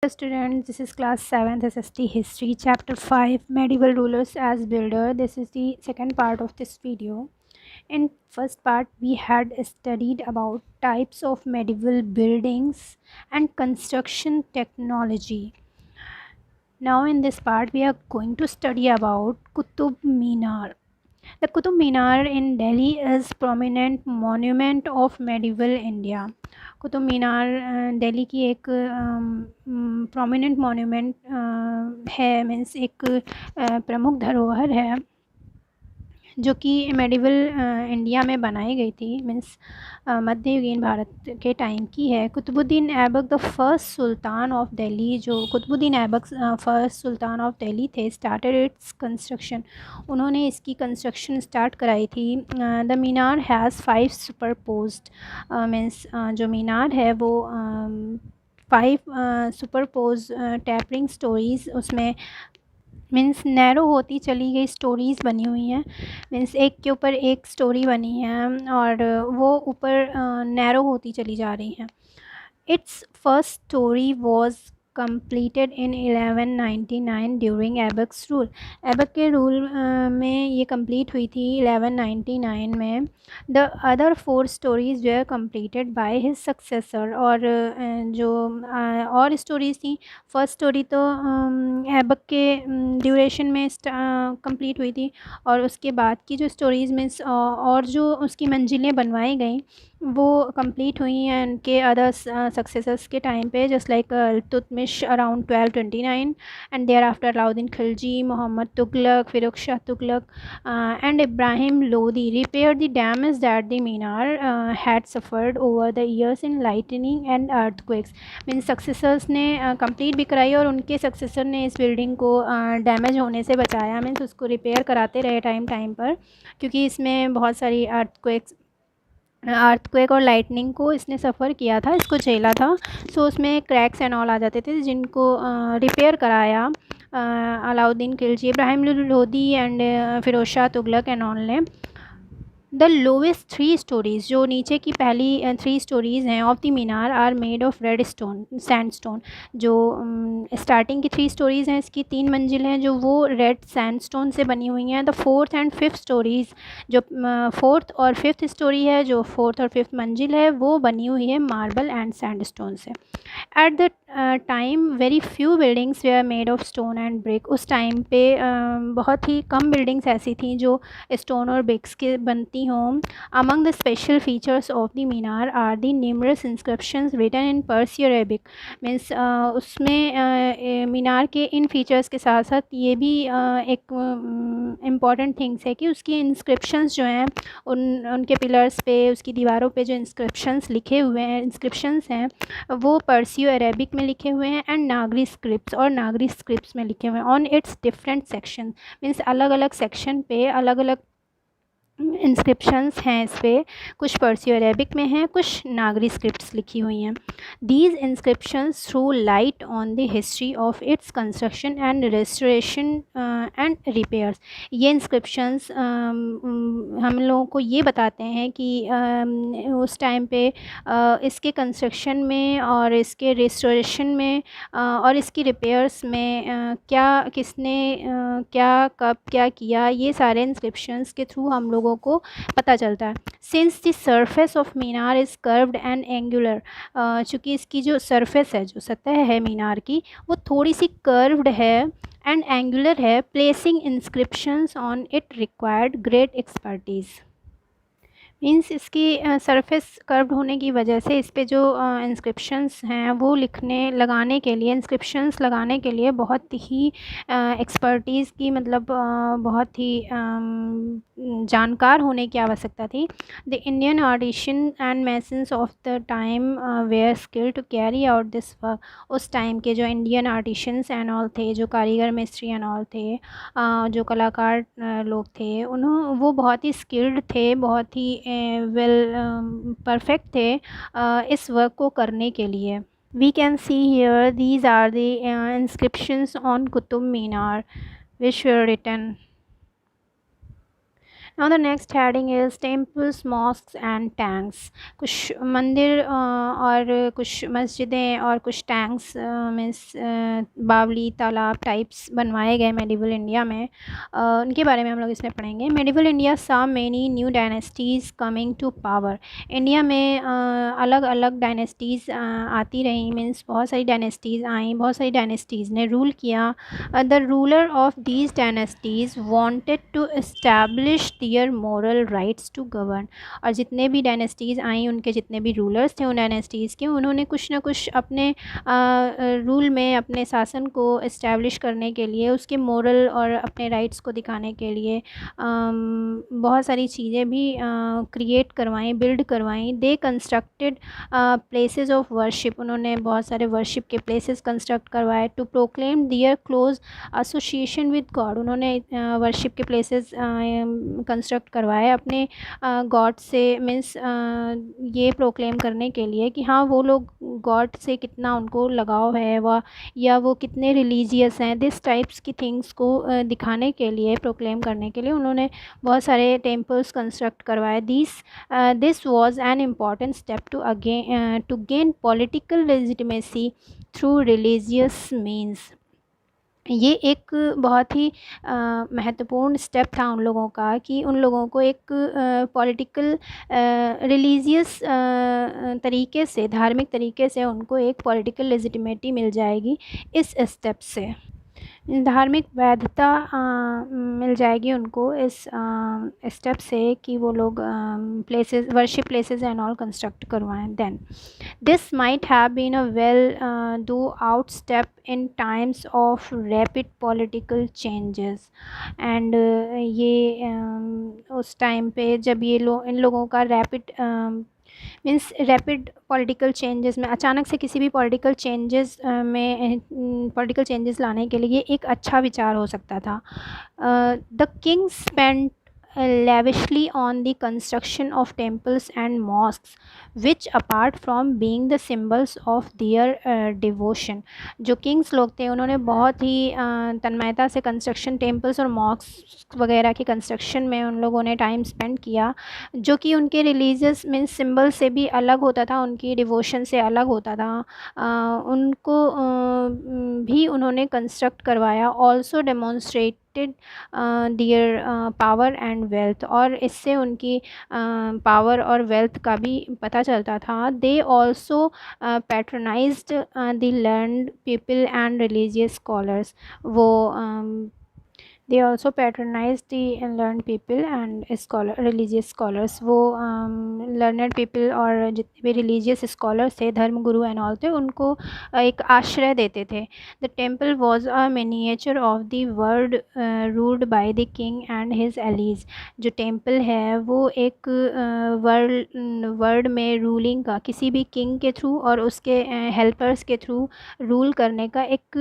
Students, this is class 7th SST history chapter 5 medieval rulers as builder. This is the second part of this video. In first part we had studied about types of medieval buildings and construction technology. Now in this part we are going to study about Qutub Minar. The Qutub Minar in Delhi is prominent monument of medieval India. Qutub Minar Delhi की एक prominent monument है, means एक प्रमुख धरोहर है जो कि medieval India में बनाई गई थी, मीन्स मध्ययुगीन भारत के टाइम की है। Qutubuddin Aibak the first sultan of Delhi, जो Qutubuddin Aibak first sultan of Delhi थे, स्टार्टेड इट्स कंस्ट्रक्शन। उन्होंने इसकी कंस्ट्रक्शन स्टार्ट कराई थी। The Minar has 5 superposed, means जो मीनार है वो 5 सुपरपोज टैपरिंग स्टोरीज़ उसमें मीन्स नैरो होती चली गई स्टोरीज़ बनी हुई हैं। मीन्स एक के ऊपर एक स्टोरी बनी है और वो ऊपर नैरो होती चली जा रही हैं। It's first story was completed in 1199 during Aibak's rule. Aibak के रूल में ये कंप्लीट हुई थी 1199 में। The other 4 stories were completed by his successor, और जो और स्टोरीज़ थी, फर्स्ट स्टोरी तो ऐबक के ड्यूरेशन में कंप्लीट हुई थी, और उसके बाद की जो स्टोरीज़ में और जो उसकी मंजिलें बनवाई गई वो कंप्लीट हुई हैं उनके अदर सक्सेसर्स के टाइम पे, just like Iltutmish around 1229 and thereafter Alauddin Khilji, Mohammad Tughlaq, Firoz Shah Tughlaq and Ibrahim Lodi repair the damage that the minar had suffered over the years in lightning and earthquakes. Mean successors ने कंप्लीट भी कराई और उनके सक्सेसर ने इस बिल्डिंग को डैमेज होने से बचाया, मीन्स उसको रिपेयर कराते रहे टाइम पर, क्योंकि इसमें बहुत सारी अर्थक्वेक और लाइटनिंग को इसने सफ़र किया था, इसको झेला था। सो उसमें क्रैक्स एंड ऑल आ जाते थे, जिनको रिपेयर कराया Alauddin Khilji, Ibrahim Lodi and Firoz Shah Tughlaq and all ने। द लोवेस्ट 3 स्टोरीज़, जो नीचे की पहली 3 स्टोरीज़ हैं of the minar, are made of red stone sandstone. जो स्टार्टिंग की 3 स्टोरीज़ हैं, इसकी 3 मंजिलें हैं जो वो रेड सैंडस्टोन से बनी हुई हैं। The 4th and 5th stories, जो 4th और 5th स्टोरी है, जो 4th और 5th मंजिल है, वो बनी हुई है मार्बल एंड सैंडस्टोन से। At the time very few buildings were made of stone and brick. उस टाइम पे बहुत ही कम बिल्डिंग्स ऐसी थी जो स्टोन और ब्रिक्स के बनती हों। Among the special features of the minar are the numerous inscriptions written in Perso Arabic. Means उसमें मीनार के इन फीचर्स के साथ साथ ये भी एक इम्पॉर्टेंट थिंग्स है कि उसकी इंस्क्रिप्शंस जो हैं उनके पिलर्स पे, उसकी दीवारों पे जो इंस्क्रिप्शंस लिखे हुए हैं, इंस्क्रिप्शंस हैं, वो पर्सियो अरेबिक में लिखे हुए हैं एंड नागरी स्क्रिप्ट्स में लिखे हुए हैं on it's different section. Means अलग अलग सेक्शन पे अलग अलग इंस्क्रिप्शंस हैं इस पर, कुछ पर्सियो अरेबिक में हैं, कुछ नागरी स्क्रिप्ट्स लिखी हुई हैं। These inscriptions through light on the history of its construction and restoration and repairs. ये इंस्क्रिप्शंस हम लोगों को ये बताते हैं कि उस टाइम पे इसके कंस्ट्रक्शन में और इसके रेस्टोरेशन में और इसकी रिपेयर्स में क्या किसने क्या कब क्या किया, ये सारे इंस्क्रिप्शंस के थ्रू हम लोगों को पता चलता है। Since the surface of Minar is curved and angular, चूँकि इसकी जो सरफेस है, जो सतह है मीनार की, वो थोड़ी सी कर्व्ड है एंड एंगुलर है, placing inscriptions on it required great expertise. Means इसकी सरफेस कर्व्ड होने की वजह से इस पे जो इंस्क्रिप्शंस हैं वो इंस्क्रिप्शंस लगाने के लिए बहुत ही एक्सपर्टीज़ की, मतलब बहुत ही जानकार होने की आवश्यकता थी। The Indian artisans and masons of the time were skill to carry out this work. उस टाइम के जो इंडियन आर्टिशंस एंड ऑल थे, जो कारीगर मिस्त्री एंड ऑल थे, जो कलाकार लोग थे, वो बहुत ही स्किल्ड थे, बहुत ही वेल परफेक्ट थे इस वर्क को करने के लिए। We can see here these are the inscriptions on Qutub Minar which were written. Now the next heading is temples mosques and tanks. कुछ मंदिर और कुछ मस्जिदें और कुछ टैंक्स मीन्स बावली तालाब टाइप्स बनवाए गए मेडिवल इंडिया में। उनके बारे में हम लोग इसमें पढ़ेंगे। Medieval India saw many new dynasties coming to power. India में अलग अलग डायनेस्टीज़ आती रहीं, मीन्स बहुत सारी डायनेस्टीज़ आई, बहुत सारी डायनेस्टीज़ ने रूल किया। The ruler of these dynasties wanted to establish their moral rights to govern. और जितने भी डायनेस्टीज़ आई, उनके जितने भी रूलर्स थे उन डायनेस्टीज़ के, उन्होंने कुछ ना कुछ अपने रूल में अपने शासन को इस्टेब्लिश करने के लिए, उसके मोरल और अपने राइट्स को दिखाने के लिए बहुत सारी चीज़ें भी क्रिएट करवाई, बिल्ड करवाई। They constructed places of worship. उन्होंने बहुत सारे वर्शिप के प्लेसेस कंस्ट्रक्ट करवाए। To proclaim their close association with God. उन्होंने वर्शिप के प्लेसेस कंस्ट्रक्ट करवाए अपने गॉड से, मीन्स ये प्रोक्लेम करने के लिए कि हाँ वो लोग गॉड से कितना उनको लगाव है, वह या वो कितने रिलीजियस हैं। दिस टाइप्स की थिंग्स को दिखाने के लिए, प्रोक्लेम करने के लिए उन्होंने बहुत सारे टेम्पल्स कंस्ट्रक्ट करवाए। This was an important step to gain political legitimacy through religious means. ये एक बहुत ही महत्वपूर्ण स्टेप था उन लोगों का कि उन लोगों को एक पॉलिटिकल रिलीजियस तरीके से, धार्मिक तरीके से उनको एक पॉलिटिकल लेजिटिमेटी मिल जाएगी इस स्टेप से। धार्मिक वैधता मिल जाएगी उनको इस स्टेप से कि वो लोग places, worship places and all construct करवाएं। Then this might have been a well thought out step in times of rapid political changes. And ये उस टाइम पे जब ये इन लोगों का rapid means rapid political changes में, अचानक से किसी भी पॉलिटिकल चेंजेस में पॉलिटिकल चेंजेस लाने के लिए एक अच्छा विचार हो सकता था। The king spent lavishly on the construction of temples and mosques, which apart from being the symbols of their devotion, जो किंग्स लोग थे उन्होंने बहुत ही तन्मयता से कंस्ट्रक्शन, टेम्पल्स और मॉस्क्स वगैरह की कंस्ट्रक्शन में उन लोगों ने टाइम स्पेंड किया, जो कि उनके रिलीजियस मीन्स सिंबल से भी अलग होता था, उनकी डिवोशन से अलग होता था। उनको भी उन्होंने कंस्ट्रक्ट करवाया। Also demonstrated their power and wealth. और इससे उनकी पावर और वेल्थ का भी पता चलता था। They also patronised the learned people and religious scholars. वो they also patronise the learn people and religious scholars. वो लर्नड पीपल और जितने भी रिलीजियस स्कॉलर्स थे, धर्म गुरु एंड ऑल थे, उनको एक आश्रय देते थे। The temple was a miniature of the world ruled by the king and his allies. जो टेम्पल है वो एक वर्ल्ड में रूलिंग का, किसी भी किंग के थ्रू और उसके हेल्पर्स के थ्रू रूल करने का एक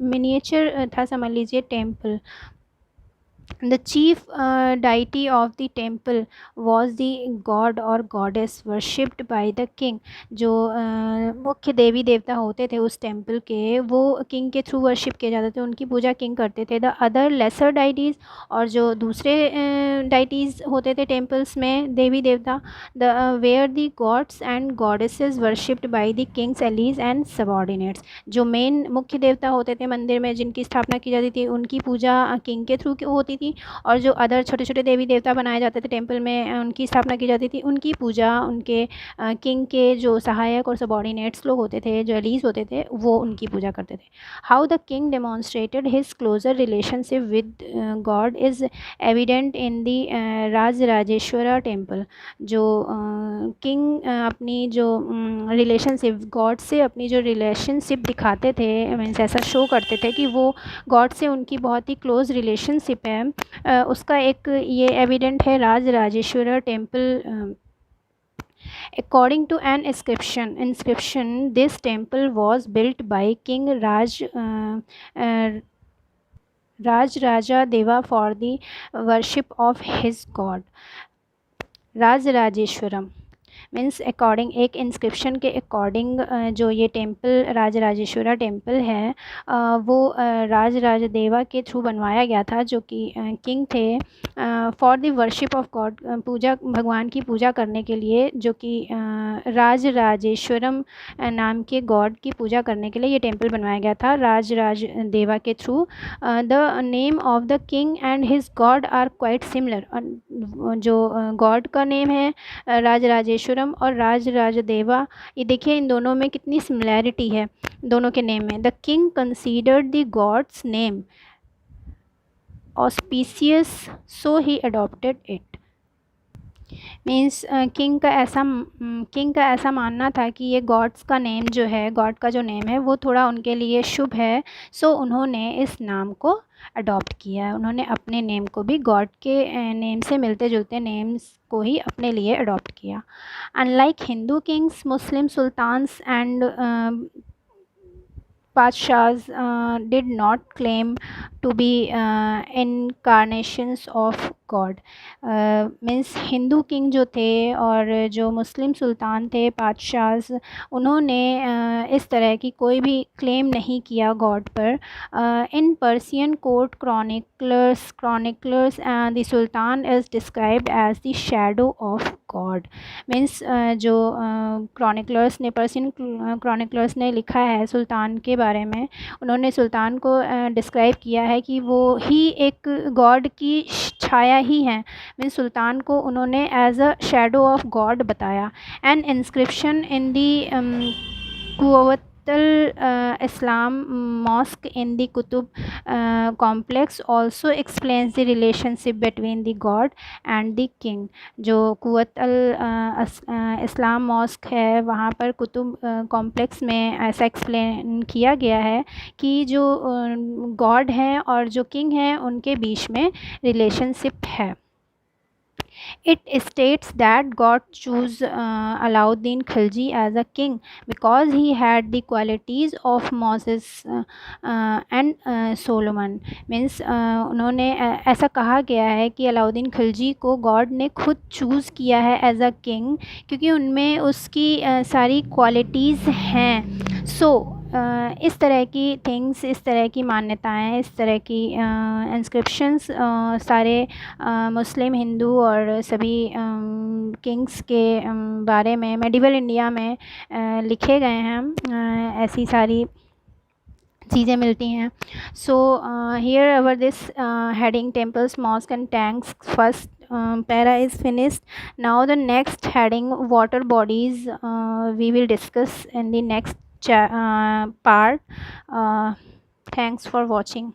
मिनिएचर था, समझ लीजिए, temple. The chief deity of the temple was the god or goddess worshipped by the king. जो मुख्य देवी देवता होते थे उस टेम्पल के, वो किंग के थ्रू वर्शिप किए जाते थे, उनकी पूजा किंग करते थे। द अदर लेसर डाइटीज़, और जो दूसरे डाइटीज़ होते थे टेम्पल्स में, देवी देवता, the were the gods and goddesses worshipped by the kings allies and subordinates. जो मेन मुख्य देवता होते थे मंदिर में जिनकी स्थापना की जाती थी, उनकी पूजा किंग के थ्रू होती थी। और जो अदर छोटे छोटे देवी देवता बनाए जाते थे टेम्पल में, उनकी स्थापना की जाती थी, उनकी पूजा उनके किंग के जो सहायक और सबॉर्डिनेट्स लोग होते थे, जो एलीज होते थे, वो उनकी पूजा करते थे। How the king demonstrated his closer relationship with God is evident in the Rajarajeshwara temple. जो किंग अपनी जो रिलेशनशिप गॉड से, अपनी जो रिलेशनशिप दिखाते थे, मीन्स ऐसा शो करते थे कि वो गॉड से उनकी बहुत ही क्लोज रिलेशनशिप है, उसका एक ये एविडेंट है Rajarajeshwara temple. According to an inscription, this temple was built by King Raj Raja Deva for the worship of his god Rajrajeshwaram. Means according एक इंस्क्रिप्शन के अकॉर्डिंग जो ये टेम्पल राजराजेश्वरा टेम्पल है वो राजराजदेवा के थ्रू बनवाया गया था, जो कि किंग थे, for the worship of God, पूजा भगवान की पूजा करने के लिए, जो कि राजराजेश्वरम नाम के गॉड की पूजा करने के लिए ये टेम्पल बनवाया गया था राजराजदेवा के through. The name of the king and his god are quite similar. जो गॉड का नेम है राजराजेश्वरम और राजराजदेवा, ये देखिए इन दोनों में कितनी सिमिलैरिटी है दोनों के नेम में। The king considered the gods name auspicious so he adopted it. Means king का ऐसा मानना था कि ये गॉड्स का नेम जो है, गॉड का जो नेम है वो थोड़ा उनके लिए शुभ है, सो उन्होंने इस नाम को अडॉप्ट किया है। उन्होंने अपने नेम को भी गॉड के नेम से मिलते जुलते नेम्स को ही अपने लिए अडॉप्ट किया। Unlike Hindu kings, Muslim sultans and Padshahs did not claim to be incarnations of God। Means Hindu king जो थे और जो मुस्लिम सुल्तान थे पादशाहs, उन्होंने इस तरह की कोई भी क्लेम नहीं किया गॉड पर। In Persian court chroniclers the sultan is described as the shadow of God. Means जो क्रॉनिकलर्स ने, पर्सियन क्रॉनिकलर्स ने लिखा है सुल्तान के बारे में, उन्होंने सुल्तान को डिस्क्राइब किया है कि वो ही एक गॉड की छाया ही हैं। मीन्स सुल्तान को उन्होंने as a shadow of God बताया। An inscription in the Quwwat Islam mosque in the Qutub complex also explains the relationship between the God and the king. जो कुवत इस्लाम मॉस्क है, वहाँ पर कुतुब कॉम्प्लेक्स में ऐसा एक्सप्लेन किया गया है कि जो गॉड हैं और जो किंग हैं उनके बीच में रिलेशनशिप है। It states that God chose Alauddin Khilji as a king because he had the qualities of Moses and Solomon। Means उन्होंने ऐसा कहा गया है कि अलाउद्दीन खिलजी को गॉड ने खुद चूज़ किया है एज अ किंग, क्योंकि उनमें उसकी सारी क्वालिटीज़ हैं। इस तरह की थिंग्स, इस तरह की मान्यताएं, इस तरह की इंस्क्रिप्शंस सारे मुस्लिम, हिंदू और सभी किंग्स के बारे में मेडिवल इंडिया में लिखे गए हैं। ऐसी सारी चीज़ें मिलती हैं। So here our this heading temples, mosque and tanks, first para is finished. Now the next heading, water bodies, we will discuss in the next part. Thanks for watching.